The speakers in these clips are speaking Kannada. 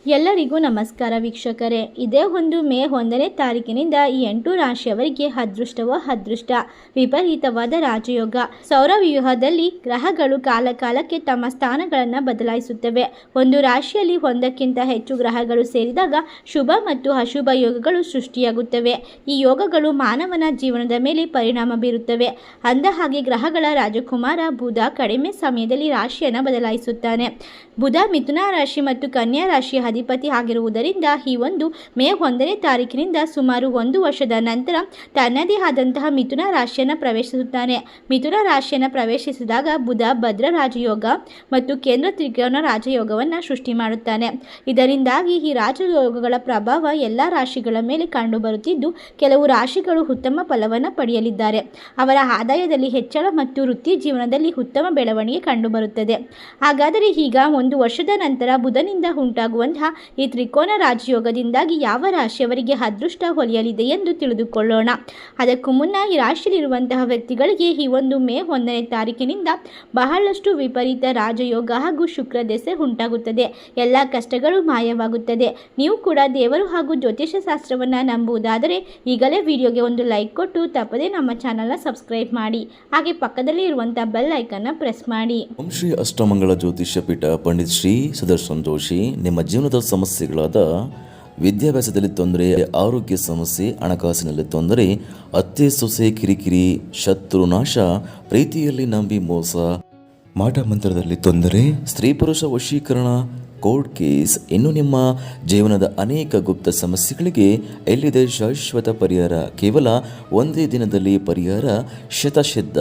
ಎಲ್ಲರಿಗೂ ನಮಸ್ಕಾರ ವೀಕ್ಷಕರೇ. ಇದೇ ಒಂದು ಮೇ 1ನೇ ತಾರೀಕಿನಿಂದ ಈ 8 ರಾಶಿಯವರಿಗೆ ಅದೃಷ್ಟವೋ ಅದೃಷ್ಟ, ವಿಪರೀತವಾದ ರಾಜಯೋಗ. ಸೌರವ್ಯೂಹದಲ್ಲಿ ಗ್ರಹಗಳು ಕಾಲಕಾಲಕ್ಕೆ ತಮ್ಮ ಸ್ಥಾನಗಳನ್ನು ಬದಲಾಯಿಸುತ್ತವೆ. ಒಂದು ರಾಶಿಯಲ್ಲಿ ಒಂದಕ್ಕಿಂತ ಹೆಚ್ಚು ಗ್ರಹಗಳು ಸೇರಿದಾಗ ಶುಭ ಮತ್ತು ಅಶುಭ ಯೋಗಗಳು ಸೃಷ್ಟಿಯಾಗುತ್ತವೆ. ಈ ಯೋಗಗಳು ಮಾನವನ ಜೀವನದ ಮೇಲೆ ಪರಿಣಾಮ ಬೀರುತ್ತವೆ. ಅಂದಹಾಗೆ ಗ್ರಹಗಳ ರಾಜಕುಮಾರ ಬುಧ ಕಡಿಮೆ ಸಮಯದಲ್ಲಿ ರಾಶಿಯನ್ನು ಬದಲಾಯಿಸುತ್ತಾನೆ. ಬುಧ ಮಿಥುನ ರಾಶಿ ಮತ್ತು ಕನ್ಯಾ ರಾಶಿಯ ಅಧಿಪತಿ ಆಗಿರುವುದರಿಂದ ಈ ಒಂದು ಮೇ 1ನೇ ತಾರೀಕಿನಿಂದ ಸುಮಾರು 1 ವರ್ಷದ ನಂತರ ತನ್ನದೇ ಆದಂತಹ ಮಿಥುನ ರಾಶಿಯನ್ನು ಪ್ರವೇಶಿಸುತ್ತಾನೆ. ಮಿಥುನ ರಾಶಿಯನ್ನು ಪ್ರವೇಶಿಸಿದಾಗ ಬುಧ ಭದ್ರ ರಾಜಯೋಗ ಮತ್ತು ಕೇಂದ್ರ ತ್ರಿಕೋನ ರಾಜಯೋಗವನ್ನು ಸೃಷ್ಟಿ ಮಾಡುತ್ತಾನೆ. ಇದರಿಂದಾಗಿ ಈ ರಾಜಯೋಗಗಳ ಪ್ರಭಾವ ಎಲ್ಲ ರಾಶಿಗಳ ಮೇಲೆ ಕಂಡುಬರುತ್ತಿದ್ದು, ಕೆಲವು ರಾಶಿಗಳು ಉತ್ತಮ ಫಲವನ್ನು ಪಡೆಯಲಿದ್ದಾರೆ. ಅವರ ಆದಾಯದಲ್ಲಿ ಹೆಚ್ಚಳ ಮತ್ತು ವೃತ್ತಿ ಜೀವನದಲ್ಲಿ ಉತ್ತಮ ಬೆಳವಣಿಗೆ ಕಂಡುಬರುತ್ತದೆ. ಹಾಗಾದರೆ ಈಗ 1 ವರ್ಷದ ನಂತರ ಬುಧನಿಂದ ಉಂಟಾಗುವಂತಹ ಈ ತ್ರಿಕೋನ ರಾಜಯೋಗದಿಂದಾಗಿ ಯಾವ ರಾಶಿಯವರಿಗೆ ಅದೃಷ್ಟ ಹೊಲಿಯಲಿದೆ ಎಂದು ತಿಳಿದುಕೊಳ್ಳೋಣ. ಅದಕ್ಕೂ ಮುನ್ನ ಈ ರಾಶಿಯಲ್ಲಿರುವಂತಹ ವ್ಯಕ್ತಿಗಳಿಗೆ ಈ ಒಂದು ಮೇ 1ನೇ ತಾರೀಕಿನಿಂದ ಬಹಳಷ್ಟು ವಿಪರೀತ ರಾಜಯೋಗ ಹಾಗೂ ಶುಕ್ರ ದೆಸೆ ಉಂಟಾಗುತ್ತದೆ. ಎಲ್ಲ ಕಷ್ಟಗಳು ಮಾಯವಾಗುತ್ತದೆ. ನೀವು ಕೂಡ ದೇವರು ಹಾಗೂ ಜ್ಯೋತಿಷ್ಯ ಶಾಸ್ತ್ರವನ್ನು ನಂಬುವುದಾದರೆ ಈಗಲೇ ವಿಡಿಯೋಗೆ ಒಂದು ಲೈಕ್ ಕೊಟ್ಟು ತಪ್ಪದೇ ನಮ್ಮ ಚಾನಲ್ನ ಸಬ್ಸ್ಕ್ರೈಬ್ ಮಾಡಿ. ಹಾಗೆ ಪಕ್ಕದಲ್ಲಿ ಇರುವಂತಹ ಬೆಲ್ ಐಕನ್ನ ಪ್ರೆಸ್ ಮಾಡಿ. ಓಂ ಶ್ರೀ ಅಷ್ಟಮಂಗಳ ಜ್ಯೋತಿಷ್ಯ ಪೀಠ ಪಂಡಿತ್ ಶ್ರೀ ಸುದರ್ಶನ್ ಜೋಶಿ. ನಿಮ್ಮ ಜೀವನದ ಸಮಸ್ಯೆಗಳಾದ ವಿದ್ಯಾಭ್ಯಾಸದಲ್ಲಿ ತೊಂದರೆ, ಆರೋಗ್ಯ ಸಮಸ್ಯೆ, ಹಣಕಾಸಿನಲ್ಲಿ ತೊಂದರೆ, ಅತ್ತೆ ಸೊಸೆ ಕಿರಿಕಿರಿ, ಶತ್ರುನಾಶ, ಪ್ರೀತಿಯಲ್ಲಿ ನಂಬಿ ಮೋಸ, ಮಾಟ ಮಂತ್ರದಲ್ಲಿ ತೊಂದರೆ, ಸ್ತ್ರೀ ಪುರುಷ ವಶೀಕರಣ, ಕೋರ್ಟ್ ಕೇಸ್, ಇನ್ನು ನಿಮ್ಮ ಜೀವನದ ಅನೇಕ ಗುಪ್ತ ಸಮಸ್ಯೆಗಳಿಗೆ ಎಲ್ಲಿದೆ ಶಾಶ್ವತ ಪರಿಹಾರ. ಕೇವಲ ಒಂದೇ ದಿನದಲ್ಲಿ ಪರಿಹಾರ ಶತಸಿದ್ಧ.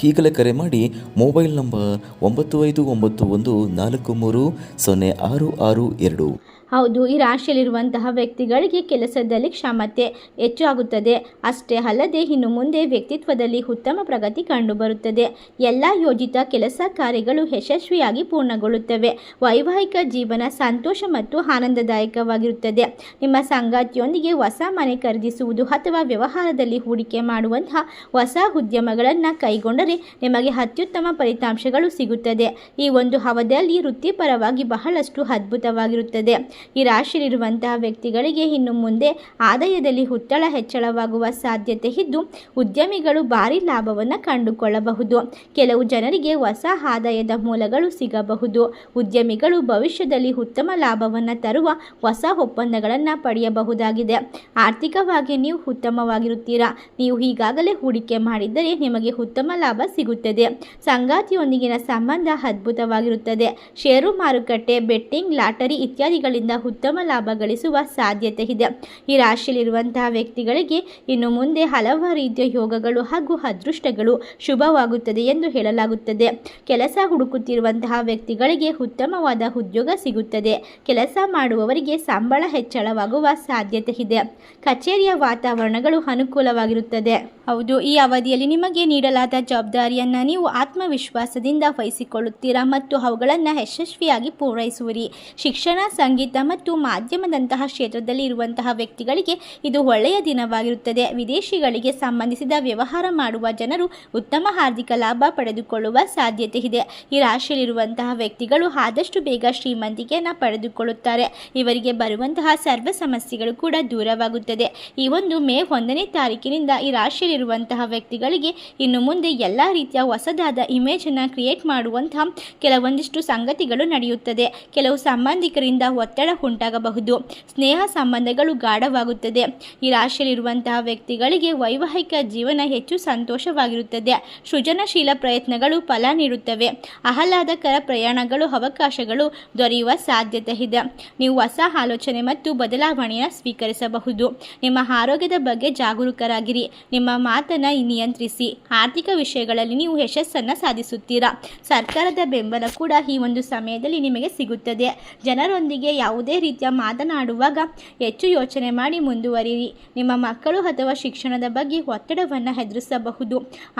ಈಗಲೇ ಕರೆ ಮಾಡಿ. Mobile number 9591430662. ಹೌದು, ಈ ರಾಶಿಯಲ್ಲಿರುವಂತಹ ವ್ಯಕ್ತಿಗಳಿಗೆ ಕೆಲಸದಲ್ಲಿ ಕ್ಷಮತೆ ಹೆಚ್ಚು ಆಗುತ್ತದೆ. ಅಷ್ಟೇ ಅಲ್ಲದೆ ಇನ್ನು ಮುಂದೆ ವ್ಯಕ್ತಿತ್ವದಲ್ಲಿ ಉತ್ತಮ ಪ್ರಗತಿ ಕಂಡುಬರುತ್ತದೆ. ಎಲ್ಲ ಯೋಜಿತ ಕೆಲಸ ಕಾರ್ಯಗಳು ಯಶಸ್ವಿಯಾಗಿ ಪೂರ್ಣಗೊಳ್ಳುತ್ತವೆ. ವೈವಾಹಿಕ ಜೀವನ ಸಂತೋಷ ಮತ್ತು ಆನಂದದಾಯಕವಾಗಿರುತ್ತದೆ. ನಿಮ್ಮ ಸಂಗಾತಿಯೊಂದಿಗೆ ಹೊಸ ಮನೆ ಖರೀದಿಸುವುದು ಅಥವಾ ವ್ಯವಹಾರದಲ್ಲಿ ಹೂಡಿಕೆ ಮಾಡುವಂತಹ ಹೊಸ ಉದ್ಯಮಗಳನ್ನು ಕೈಗೊಂಡರೆ ನಿಮಗೆ ಅತ್ಯುತ್ತಮ ಫಲಿತಾಂಶಗಳು ಸಿಗುತ್ತದೆ. ಈ ಒಂದು ಅವಧಿಯಲ್ಲಿ ವೃತ್ತಿಪರವಾಗಿ ಬಹಳಷ್ಟು ಅದ್ಭುತವಾಗಿರುತ್ತದೆ. ಈ ರಾಶಿಯಲ್ಲಿರುವಂತಹ ವ್ಯಕ್ತಿಗಳಿಗೆ ಇನ್ನು ಮುಂದೆ ಆದಾಯದಲ್ಲಿ ಉತ್ತಳ ಹೆಚ್ಚಳವಾಗುವ ಸಾಧ್ಯತೆ ಇದ್ದು, ಉದ್ಯಮಿಗಳು ಭಾರಿ ಲಾಭವನ್ನು ಕಂಡುಕೊಳ್ಳಬಹುದು. ಕೆಲವು ಜನರಿಗೆ ಹೊಸ ಆದಾಯದ ಮೂಲಗಳು ಸಿಗಬಹುದು. ಉದ್ಯಮಿಗಳು ಭವಿಷ್ಯದಲ್ಲಿ ಉತ್ತಮ ಲಾಭವನ್ನು ತರುವ ಹೊಸ ಒಪ್ಪಂದಗಳನ್ನು ಪಡೆಯಬಹುದಾಗಿದೆ. ಆರ್ಥಿಕವಾಗಿ ನೀವು ಉತ್ತಮವಾಗಿರುತ್ತೀರಾ. ನೀವು ಈಗಾಗಲೇ ಹೂಡಿಕೆ ಮಾಡಿದ್ದರೆ ನಿಮಗೆ ಉತ್ತಮ ಲಾಭ ಸಿಗುತ್ತದೆ. ಸಂಗಾತಿಯೊಂದಿಗಿನ ಸಂಬಂಧ ಅದ್ಭುತವಾಗಿರುತ್ತದೆ. ಷೇರು ಮಾರುಕಟ್ಟೆ, ಬೆಟ್ಟಿಂಗ್, ಲಾಟರಿ ಇತ್ಯಾದಿಗಳಿಂದ ಉತ್ತಮ ಲಾಭ ಗಳಿಸುವ ಸಾಧ್ಯತೆ ಇದೆ. ಈ ರಾಶಿಯಲ್ಲಿರುವಂತಹ ವ್ಯಕ್ತಿಗಳಿಗೆ ಇನ್ನು ಮುಂದೆ ಹಲವಾರು ರೀತಿಯ ಯೋಗಗಳು ಹಾಗೂ ಅದೃಷ್ಟಗಳು ಶುಭವಾಗುತ್ತದೆ ಎಂದು ಹೇಳಲಾಗುತ್ತದೆ. ಕೆಲಸ ಹುಡುಕುತ್ತಿರುವಂತಹ ವ್ಯಕ್ತಿಗಳಿಗೆ ಉತ್ತಮವಾದ ಉದ್ಯೋಗ ಸಿಗುತ್ತದೆ. ಕೆಲಸ ಮಾಡುವವರಿಗೆ ಸಂಬಳ ಹೆಚ್ಚಳವಾಗುವ ಸಾಧ್ಯತೆ ಇದೆ. ಕಚೇರಿಯ ವಾತಾವರಣಗಳು ಅನುಕೂಲವಾಗಿರುತ್ತದೆ. ಹೌದು, ಈ ಅವಧಿಯಲ್ಲಿ ನಿಮಗೆ ನೀಡಲಾದ ಜವಾಬ್ದಾರಿಯನ್ನು ನೀವು ಆತ್ಮವಿಶ್ವಾಸದಿಂದ ವಹಿಸಿಕೊಳ್ಳುತ್ತೀರಾ ಮತ್ತು ಅವುಗಳನ್ನು ಯಶಸ್ವಿಯಾಗಿ ಪೂರೈಸುವಿರಿ. ಶಿಕ್ಷಣ, ಸಂಗೀತ ಮತ್ತು ಮಾಧ್ಯಮದಂತಹ ಕ್ಷೇತ್ರದಲ್ಲಿ ಇರುವಂತಹ ವ್ಯಕ್ತಿಗಳಿಗೆ ಇದು ಒಳ್ಳೆಯ ದಿನವಾಗಿರುತ್ತದೆ. ವಿದೇಶಿಗಳಿಗೆ ಸಂಬಂಧಿಸಿದ ವ್ಯವಹಾರ ಮಾಡುವ ಜನರು ಉತ್ತಮ ಆರ್ಥಿಕ ಲಾಭ ಪಡೆದುಕೊಳ್ಳುವ ಸಾಧ್ಯತೆ ಇದೆ. ಈ ರಾಶಿಯಲ್ಲಿರುವಂತಹ ವ್ಯಕ್ತಿಗಳು ಆದಷ್ಟು ಬೇಗ ಶ್ರೀಮಂತಿಕೆಯನ್ನು ಪಡೆದುಕೊಳ್ಳುತ್ತಾರೆ. ಇವರಿಗೆ ಬರುವಂತಹ ಸರ್ವ ಸಮಸ್ಯೆಗಳು ಕೂಡ ದೂರವಾಗುತ್ತದೆ. ಈ ಒಂದು ಮೇ 1ನೇ ತಾರೀಕಿನಿಂದ ಈ ರಾಶಿಯಲ್ಲಿರುವಂತಹ ವ್ಯಕ್ತಿಗಳಿಗೆ ಇನ್ನು ಮುಂದೆ ಎಲ್ಲ ರೀತಿಯ ಹೊಸದಾದ ಇಮೇಜನ್ನು ಕ್ರಿಯೇಟ್ ಮಾಡುವಂತಹ ಕೆಲವೊಂದಿಷ್ಟು ಸಂಗತಿಗಳು ನಡೆಯುತ್ತದೆ. ಕೆಲವು ಸಂಬಂಧಿಕರಿಂದ ಒತ್ತಡ ಉಂಟಾಗಬಹುದು. ಸ್ನೇಹ ಸಂಬಂಧಗಳು ಗಾಢವಾಗುತ್ತದೆ. ಈ ರಾಶಿಯಲ್ಲಿರುವಂತಹ ವ್ಯಕ್ತಿಗಳಿಗೆ ವೈವಾಹಿಕ ಜೀವನ ಹೆಚ್ಚು ಸಂತೋಷವಾಗಿರುತ್ತದೆ. ಸೃಜನಶೀಲ ಪ್ರಯತ್ನಗಳು ಫಲ ನೀಡುತ್ತವೆ. ಆಹ್ಲಾದಕರ ಪ್ರಯಾಣಗಳು, ಅವಕಾಶಗಳು ದೊರೆಯುವ ಸಾಧ್ಯತೆ ಇದೆ. ನೀವು ಹೊಸ ಆಲೋಚನೆ ಮತ್ತು ಬದಲಾವಣೆಯನ್ನು ಸ್ವೀಕರಿಸಬಹುದು. ನಿಮ್ಮ ಆರೋಗ್ಯದ ಬಗ್ಗೆ ಜಾಗರೂಕರಾಗಿರಿ. ನಿಮ್ಮ ಮಾತನ್ನು ನಿಯಂತ್ರಿಸಿ. ಆರ್ಥಿಕ ವಿಷಯಗಳಲ್ಲಿ ನೀವು ಯಶಸ್ಸನ್ನು ಸಾಧಿಸುತ್ತೀರಾ. ಸರ್ಕಾರದ ಬೆಂಬಲ ಕೂಡ ಈ ಒಂದು ಸಮಯದಲ್ಲಿ ನಿಮಗೆ ಸಿಗುತ್ತದೆ. ಜನರೊಂದಿಗೆ ಯಾವುದೇ ರೀತಿಯ ಮಾತನಾಡುವಾಗ ಹೆಚ್ಚು ಯೋಚನೆ ಮಾಡಿ ಮುಂದುವರಿಯಿರಿ. ನಿಮ್ಮ ಮಕ್ಕಳು ಅಥವಾ ಶಿಕ್ಷಣದ ಬಗ್ಗೆ ಒತ್ತಡವನ್ನು ಎದುರಿಸಬಹುದು.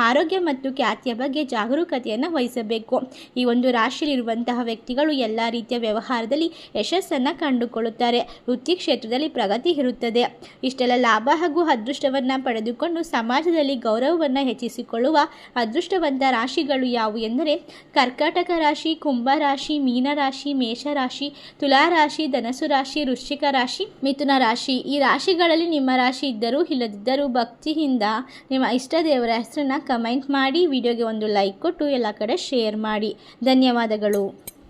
ಆರೋಗ್ಯ ಮತ್ತು ಖ್ಯಾತಿಯ ಬಗ್ಗೆ ಜಾಗರೂಕತೆಯನ್ನು ವಹಿಸಬೇಕು. ಈ ಒಂದು ರಾಶಿಯಲ್ಲಿರುವಂತಹ ವ್ಯಕ್ತಿಗಳು ಎಲ್ಲ ರೀತಿಯ ವ್ಯವಹಾರದಲ್ಲಿ ಯಶಸ್ಸನ್ನು ಕಂಡುಕೊಳ್ಳುತ್ತಾರೆ. ವೃತ್ತಿ ಕ್ಷೇತ್ರದಲ್ಲಿ ಪ್ರಗತಿ ಇರುತ್ತದೆ. ಇಷ್ಟೆಲ್ಲ ಲಾಭ ಹಾಗೂ ಅದೃಷ್ಟವನ್ನು ಪಡೆದುಕೊಂಡು ಸಮ ಸಮಾಜದಲ್ಲಿ ಗೌರವವನ್ನು ಹೆಚ್ಚಿಸಿಕೊಳ್ಳುವ ಅದೃಷ್ಟವಂತ ರಾಶಿಗಳು ಯಾವುವು ಎಂದರೆ ಕರ್ಕಾಟಕ ರಾಶಿ, ಕುಂಭ ರಾಶಿ, ಮೀನ ರಾಶಿ, ಮೇಷ ರಾಶಿ, ತುಲಾ ರಾಶಿ, ಧನಸು ರಾಶಿ, ವೃಶ್ಚಿಕ ರಾಶಿ, ಮಿಥುನ ರಾಶಿ. ಈ ರಾಶಿಗಳಲ್ಲಿ ನಿಮ್ಮ ರಾಶಿ ಇದ್ದರೂ ಇಲ್ಲದಿದ್ದರೂ ಭಕ್ತಿಯಿಂದ ನಿಮ್ಮ ಇಷ್ಟ ದೇವರ ಹೆಸರನ್ನು ಕಮೆಂಟ್ ಮಾಡಿ, ವಿಡಿಯೋಗೆ ಒಂದು ಲೈಕ್ ಕೊಟ್ಟು ಎಲ್ಲ ಕಡೆ ಶೇರ್ ಮಾಡಿ. ಧನ್ಯವಾದಗಳು.